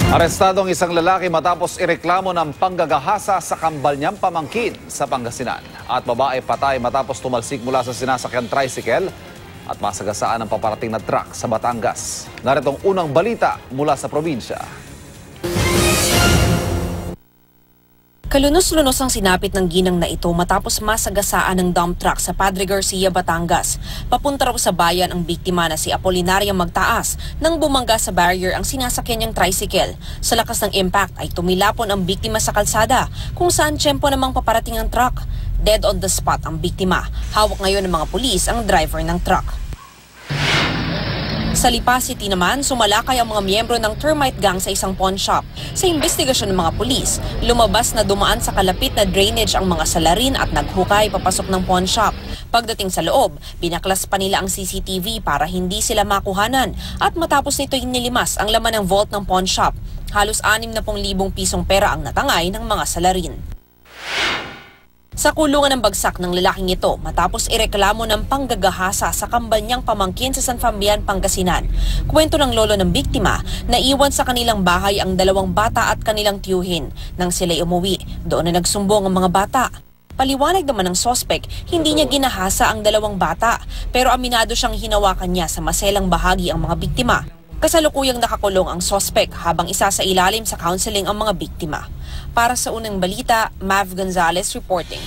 Arestado ang isang lalaki matapos ireklamo ng panggagahasa sa kambal niyang pamangkin sa Pangasinan. At babae patay matapos tumalsik mula sa sinasakyan tricycle at masagasaan ang paparating na truck sa Batangas. Naritong unang balita mula sa probinsya. Kalunos-lunos ang sinapit ng ginang na ito matapos masagasaan ng dump truck sa Padre Garcia, Batangas. Papunta raw sa bayan ang biktima na si Apolinaria Magtaas nang bumangga sa barrier ang sinasakyan niyang tricycle. Sa lakas ng impact ay tumilapon ang biktima sa kalsada kung saan tiyempo namang paparating ang truck. Dead on the spot ang biktima. Hawak ngayon ng mga pulis ang driver ng truck. Sa Lipa City naman, sumalakay ang mga miyembro ng termite gang sa isang pawn shop. Sa investigasyon ng mga pulis, lumabas na dumaan sa kalapit na drainage ang mga salarin at naghukay papasok ng pawn shop. Pagdating sa loob, binaklas pa nila ang CCTV para hindi sila makuhanan at matapos nito'y nilimas ang laman ng vault ng pawn shop. Halos 60,000 pisong pera ang natangay ng mga salarin. Sa kulungan ng bagsak ng lalaking ito matapos ireklamo ng panggagahasa sa kambal niyang pamangkin sa San Fabian, Pangasinan. Kwento ng lolo ng biktima na iwan sa kanilang bahay ang 2 bata at kanilang tiyuhin. Nang sila'y umuwi, doon na nagsumbong ang mga bata. Paliwanag naman ng sospek, hindi niya ginahasa ang 2 bata pero aminado siyang hinawakan niya sa maselang bahagi ang mga biktima. Kasalukuyang nakakulong ang sospek habang isa sa ilalim sa counseling ang mga biktima. Para sa unang balita, Mav Gonzalez reporting.